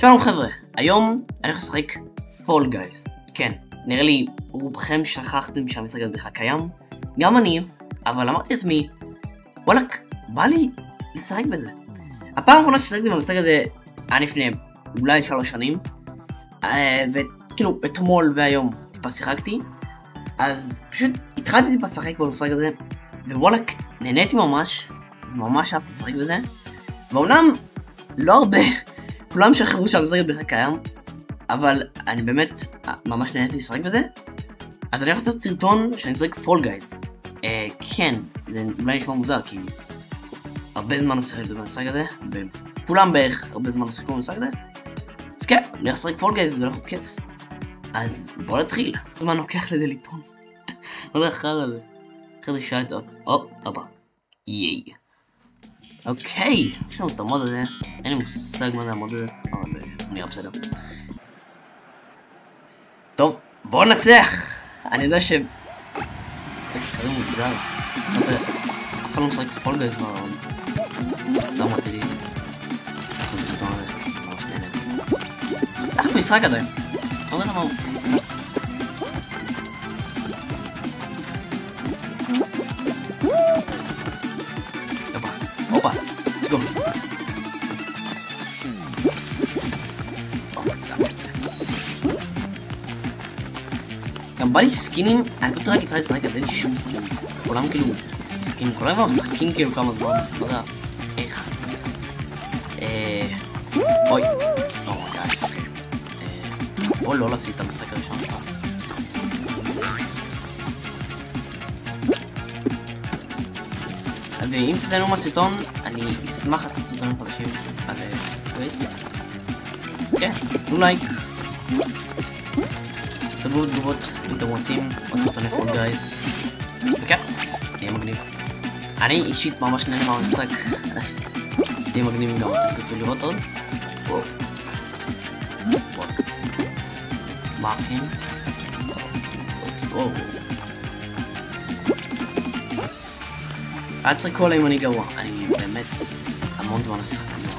שלום חבר'ה, היום אני הולך לשחק פול גייז. כן, נראה לי רובכם שכחתם שהמשחק הזה בכלל קיים, גם אני, אבל אמרתי לעצמי, וואלק, בא לי לשחק בזה. הפעם האחרונה ששחקתי במשחק הזה היה לפני אולי 3 שנים, וכאילו אתמול והיום טיפה שיחקתי, אז פשוט התחלתי טיפה לשחק במשחק הזה, ווואלק, נהניתי ממש אהבתי לשחק בזה, ואומנם לא הרבה, כולם שכחו שהמשחק הזה בכלל קיים, אבל אני באמת ממש נהניתי לשחק בזה, אז אני הולך לעשות סרטון שאני משחק פול גייז. כן, זה אולי נשמע מוזר, כי הרבה זמן לשחק את זה במשחק הזה, וכולם בערך הרבה זמן לשחק במשחק הזה, אז כן, אני הולך לשחק פול גייז וזה הולך להיות כיף. אז בואו נתחיל. זמן לוקח לזה לטעון. לא יודע אחר הזה. אחרי זה שאלת הבא. ייי. אוקיי, יש לנו את המוד הזה. אין לי מושג מה זה המוד הזה, אבל נראה בסדר. טוב, בואו נצח. אני יודע ש... זה כזה מוזר. אף אחד לא משחק פול גייז כבר. לא אמרתי לי. זה סרטון הזה. ממש נהנה. איך משחק עדיין? לא יודע למה הוא... הופה, let's go. גם בא לי סקינים, אני פשוט רק התחלתי לשחק, אז אין לי שום סקינים. כולם כאילו סקינים, כולם כבר משחקים כאילו כמה זמן, לא יודע איך. אוי, בואו לא לעשי את המשחק הראשון שלך. ואם תתנו מהסרטון, אני אשמח לעשות סרטונים חדשים על פריט. כן, תנו לייק. תגובות תגובות אם אתם רוצים עוד סרטוני פול גייז. וכן, תהיה מגניב. אני אישית ממש נהנה מהמשחק, אז תהיה מגניב גם אתם תרצו לראות עוד. מרקינג. אל תשחקו עליי אם אני גרוע, אני באמת המון זמן לשחק כזה.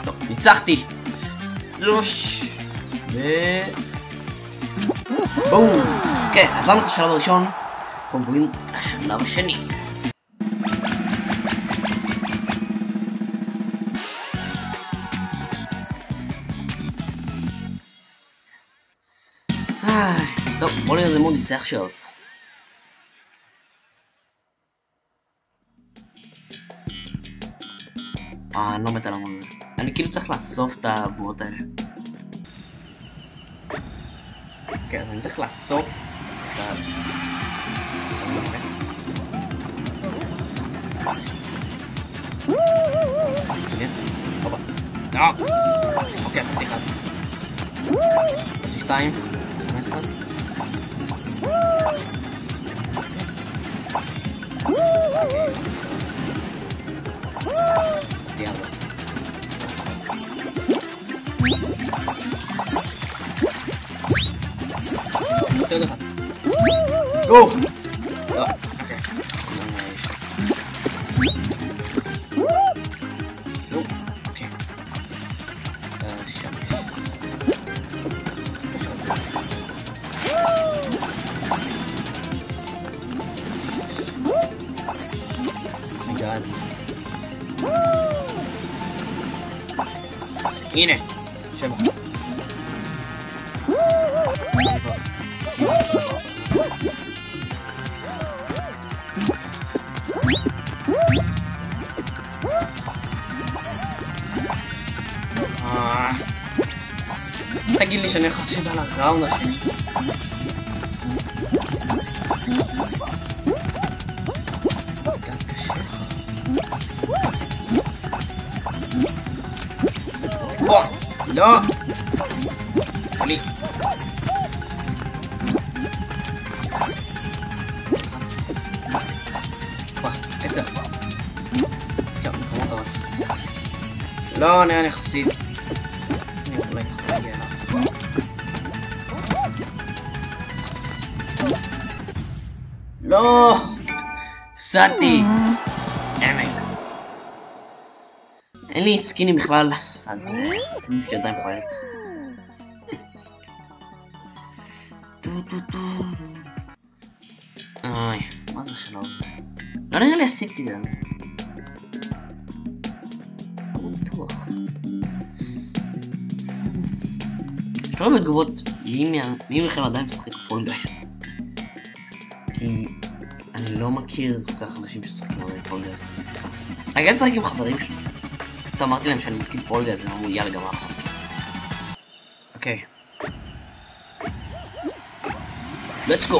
טוב, ניצחתי! שלוש! בום! אוקיי, עברנו את השלב הראשון, אנחנו עוברים לשלב השני. טוב, בואו נראה איזה מוד יצא עכשיו. אני לא מת על המון הזה. אני כאילו צריך לאסוף את הבועות האלה. כן, אז אני צריך לאסוף את ה... אוקיי, פתיח אחד. 2 15 Diablo. Go! Okay. Nope. Okay. God. הנה, שבע. תגיד לי שאני יכול לשבת על הראונד השני. לא! חלי. וואי, 10. טוב, נקומות אבל. לא, נראה יחסית. אני אולי יכול להגיע אליו. לא! הפסדתי! אין לי סקינים בכלל, אז אני סקין עדיין פרויקט. אוי, מה זה השלב הזה? לא נראה לי עשיתי את זה. לא בטוח. יש לו בתגובות, מי מכם עדיין משחק פול גייס? כי אני לא מכיר כל כך אנשים שמשחקים עדיין פול גייס. אני גם משחק עם חברים שלי. פשוט אמרתי להם שאני מתקיד פול גייס, הם אמרו יאללה גם אחר. אוקיי. Let's go!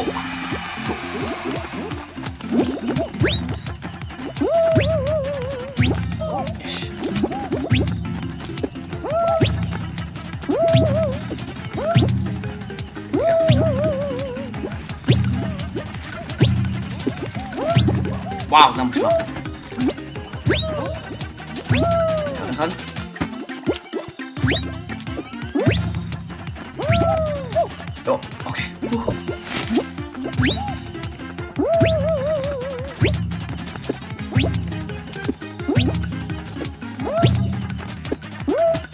יש. וואו, זה מושלם. עוד אחד. לא, אוקיי.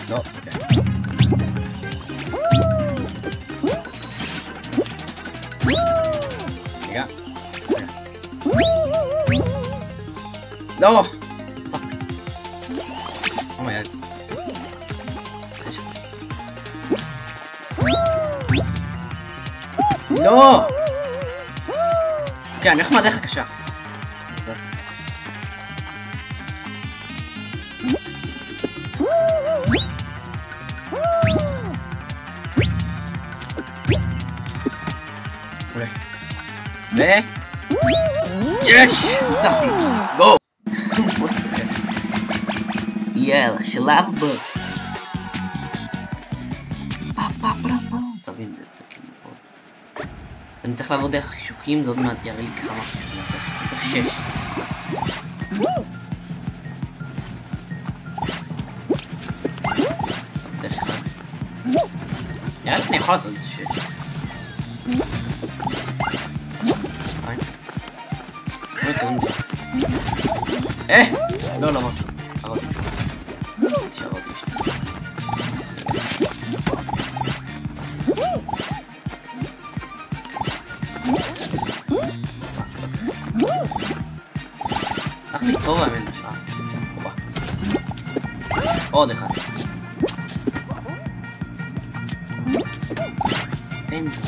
לא, אוקיי. רגע. לא! אומייג. לא! אוקיי, אני הולך מהדרך הקשה. ו... יש! ניצחתי! גו! יאללה, שלב הבא. תבין, זה כאילו פה. אני צריך לעבור דרך חישוקים, זה עוד מעט יראה לי כמה חישוקים. אני צריך 6. דרך אחד. יאללה, אני יכול לעשות את זה 6. לא, לא, משהו. שעברתי שם. הלך לי טוב האמן בשעה. חובה. עוד אחד. אין זה.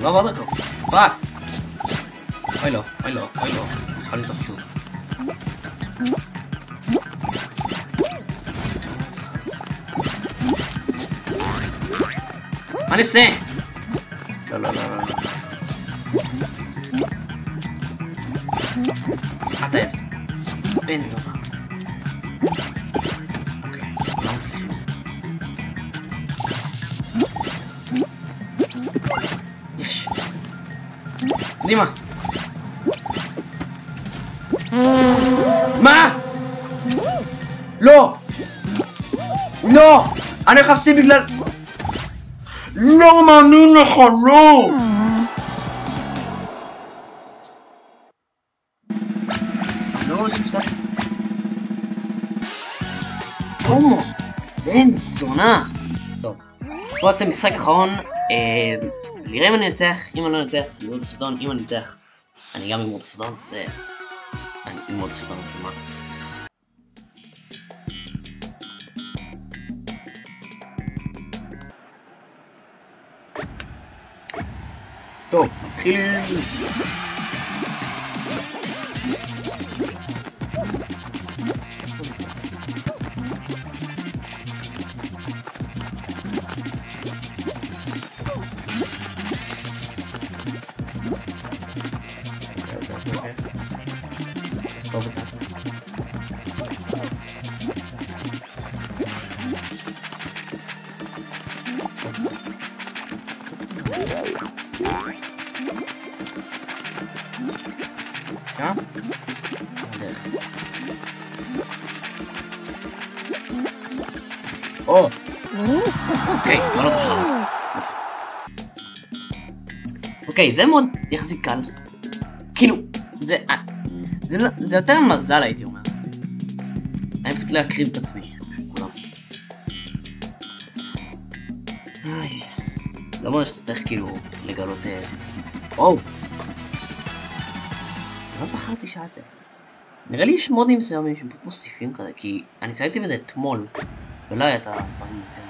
לא עבוד הכל. פאק! אוי לא, אוי לא, אוי לא. צריכה למצוא שוב. מה אני עושה? לא, לא, לא, לא. אתה איזה. בן זונה. אוקיי, לא מצליחים. יש. קדימה. מה? לא! לא! אני נכנסתי בגלל... לא מאמין לך, לא! לא, זה בסדר. סתומו! בן זונה! טוב. בוא נעשה משחק אחרון. נראה אם אני אנצח, אם אני לא אנצח, אני אגמור את הסרטון, אם אני אנצח, אני גם אגמור את הסרטון, אני אגמור את הסרטון, מה? טוב, מתחילים! בבקשה. או! אוקיי, לא לא תחר. אוקיי, זה מאוד יחסית קל. כאילו, זה יותר מזל הייתי אומר. אני פשוט להקריב את עצמי, פשוט כולם. לא אומר שאתה צריך כאילו לגלות... וואו! לא זכרתי שאתם. נראה לי יש מודים מסוימים שפשוט מוסיפים כזה, כי אני סיימתי בזה אתמול, ולא היה את הדברים יותר גדולים.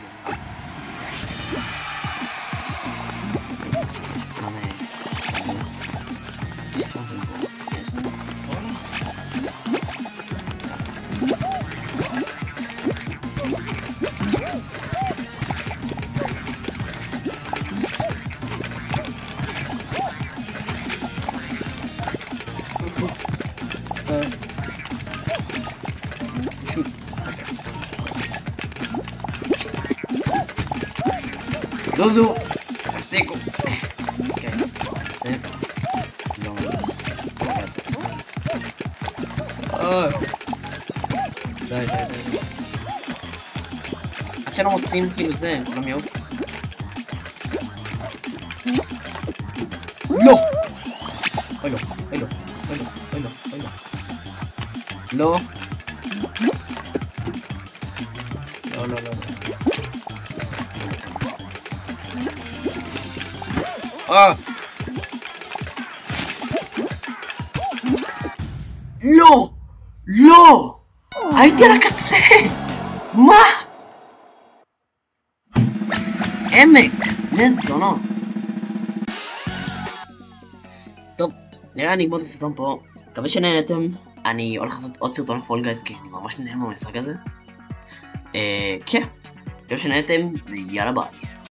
זוזו! תפסיקו! אוקיי, זה... לא... די. עד שלא מוצאים כאילו זה, כולם יעוף. לא! אוי לא. לא. לא! הייתי על הקצה! מה? עמק! נזונות! טוב, נראה אני אגמור את הסרטון פה. מקווה שנהנתם. אני הולך לעשות עוד סרטון פול גייז כי אני ממש נהנה מהמשחק הזה. כן, מקווה שנהנתם ויאללה ביי.